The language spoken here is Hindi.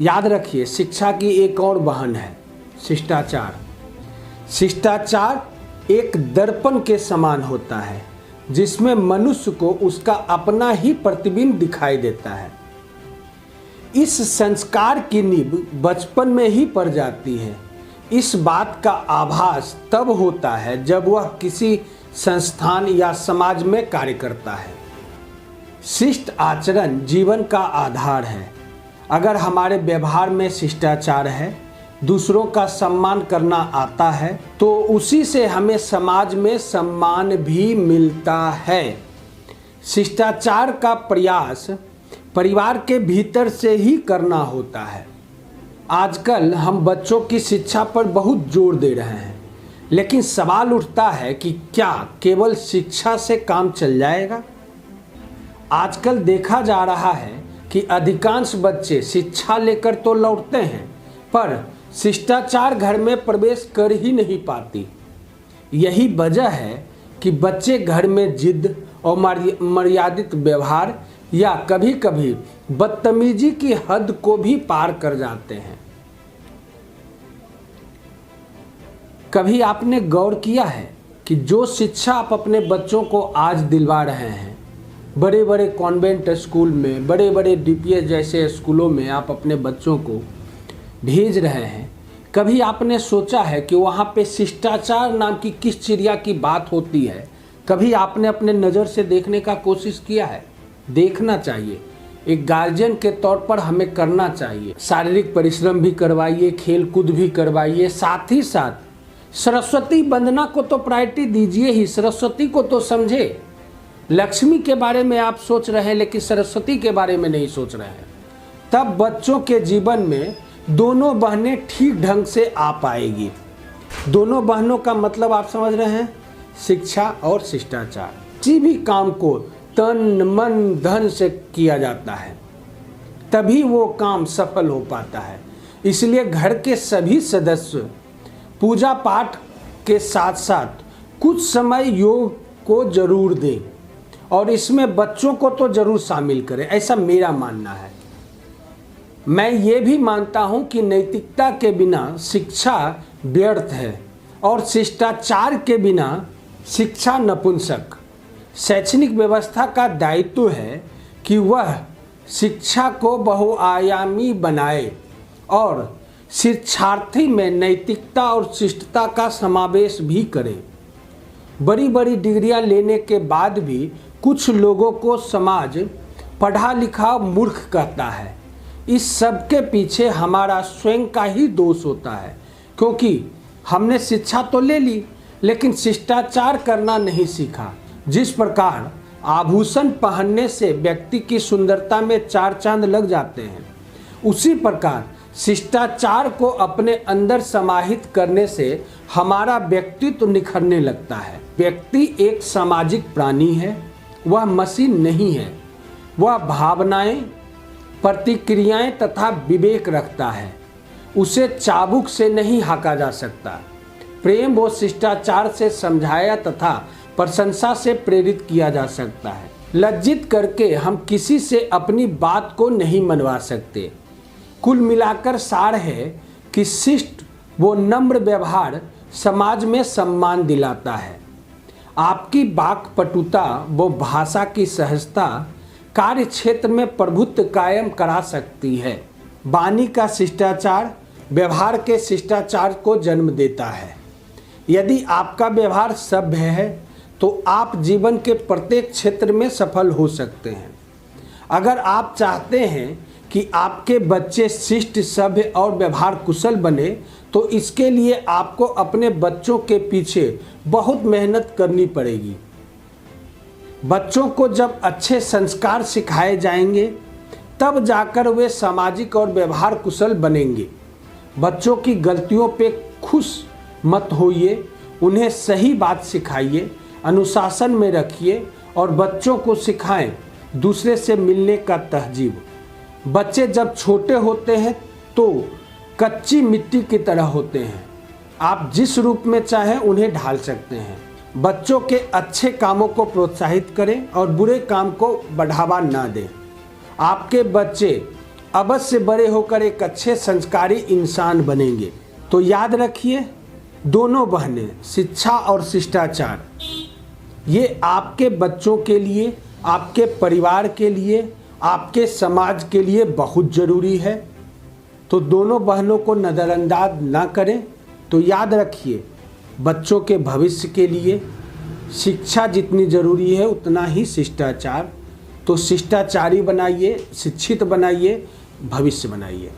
याद रखिए, शिक्षा की एक और बहन है शिष्टाचार। शिष्टाचार एक दर्पण के समान होता है जिसमें मनुष्य को उसका अपना ही प्रतिबिंब दिखाई देता है। इस संस्कार की नींव बचपन में ही पड़ जाती है। इस बात का आभास तब होता है जब वह किसी संस्थान या समाज में कार्य करता है। शिष्ट आचरण जीवन का आधार है। अगर हमारे व्यवहार में शिष्टाचार है, दूसरों का सम्मान करना आता है, तो उसी से हमें समाज में सम्मान भी मिलता है। शिष्टाचार का प्रयास परिवार के भीतर से ही करना होता है। आजकल हम बच्चों की शिक्षा पर बहुत जोर दे रहे हैं, लेकिन सवाल उठता है कि क्या केवल शिक्षा से काम चल जाएगा? आजकल देखा जा रहा है कि अधिकांश बच्चे शिक्षा लेकर तो लौटते हैं, पर शिष्टाचार घर में प्रवेश कर ही नहीं पाती। यही वजह है कि बच्चे घर में जिद और मर्यादित व्यवहार या कभी कभी बदतमीजी की हद को भी पार कर जाते हैं। कभी आपने गौर किया है कि जो शिक्षा आप अपने बच्चों को आज दिलवा रहे हैं, बड़े बड़े कॉन्वेंट स्कूल में, बड़े बड़े डीपीएस जैसे स्कूलों में आप अपने बच्चों को भेज रहे हैं, कभी आपने सोचा है कि वहाँ पे शिष्टाचार नाम की किस चिड़िया की बात होती है? कभी आपने अपने नज़र से देखने का कोशिश किया है? देखना चाहिए। एक गार्जियन के तौर पर हमें करना चाहिए। शारीरिक परिश्रम भी करवाइए, खेल कूद भी करवाइए, साथ ही साथ सरस्वती वंदना को तो प्रायोरिटी दीजिए ही। सरस्वती को तो समझे। लक्ष्मी के बारे में आप सोच रहे हैं लेकिन सरस्वती के बारे में नहीं सोच रहे हैं। तब बच्चों के जीवन में दोनों बहनें ठीक ढंग से आ पाएगी। दोनों बहनों का मतलब आप समझ रहे हैं, शिक्षा और शिष्टाचार। किसी भी काम को तन मन धन से किया जाता है, तभी वो काम सफल हो पाता है। इसलिए घर के सभी सदस्य पूजा पाठ के साथ साथ कुछ समय योग को जरूर दें और इसमें बच्चों को तो जरूर शामिल करें, ऐसा मेरा मानना है। मैं ये भी मानता हूँ कि नैतिकता के बिना शिक्षा व्यर्थ है और शिष्टाचार के बिना शिक्षा नपुंसक। शैक्षणिक व्यवस्था का दायित्व है कि वह शिक्षा को बहुआयामी बनाए और शिक्षार्थी में नैतिकता और शिष्टता का समावेश भी करे। बड़ी बड़ी डिग्रियां लेने के बाद भी कुछ लोगों को समाज पढ़ा लिखा मूर्ख कहता है। इस सब के पीछे हमारा स्वयं का ही दोष होता है, क्योंकि हमने शिक्षा तो ले ली लेकिन शिष्टाचार करना नहीं सीखा। जिस प्रकार आभूषण पहनने से व्यक्ति की सुंदरता में चार चांद लग जाते हैं, उसी प्रकार शिष्टाचार को अपने अंदर समाहित करने से हमारा व्यक्तित्व निखरने लगता है। व्यक्ति एक सामाजिक प्राणी है, वह मशीन नहीं है। वह भावनाएं, प्रतिक्रियाएं तथा विवेक रखता है। उसे चाबुक से नहीं हाका जा सकता। प्रेम व शिष्टाचार से समझाया तथा प्रशंसा से प्रेरित किया जा सकता है। लज्जित करके हम किसी से अपनी बात को नहीं मनवा सकते। कुल मिलाकर सार है कि शिष्ट व नम्र व्यवहार समाज में सम्मान दिलाता है। आपकी वाक्पटुता व भाषा की सहजता कार्य क्षेत्र में प्रभुत्व कायम करा सकती है। वाणी का शिष्टाचार व्यवहार के शिष्टाचार को जन्म देता है। यदि आपका व्यवहार सभ्य है तो आप जीवन के प्रत्येक क्षेत्र में सफल हो सकते हैं। अगर आप चाहते हैं कि आपके बच्चे शिष्ट, सभ्य और व्यवहार कुशल बने, तो इसके लिए आपको अपने बच्चों के पीछे बहुत मेहनत करनी पड़ेगी। बच्चों को जब अच्छे संस्कार सिखाए जाएंगे, तब जाकर वे सामाजिक और व्यवहार कुशल बनेंगे। बच्चों की गलतियों पे खुश मत होइए, उन्हें सही बात सिखाइए, अनुशासन में रखिए और बच्चों को सिखाएं दूसरे से मिलने का तहजीब। बच्चे जब छोटे होते हैं तो कच्ची मिट्टी की तरह होते हैं। आप जिस रूप में चाहें उन्हें ढाल सकते हैं। बच्चों के अच्छे कामों को प्रोत्साहित करें और बुरे काम को बढ़ावा ना दें। आपके बच्चे अवश्य बड़े होकर एक अच्छे संस्कारी इंसान बनेंगे। तो याद रखिए, दोनों बहनें, शिक्षा और शिष्टाचार, ये आपके बच्चों के लिए, आपके परिवार के लिए, आपके समाज के लिए बहुत ज़रूरी है। तो दोनों बहनों को नज़रअंदाज ना करें। तो याद रखिए, बच्चों के भविष्य के लिए शिक्षा जितनी ज़रूरी है उतना ही शिष्टाचार। तो शिष्टाचारी बनाइए, शिक्षित बनाइए, भविष्य बनाइए।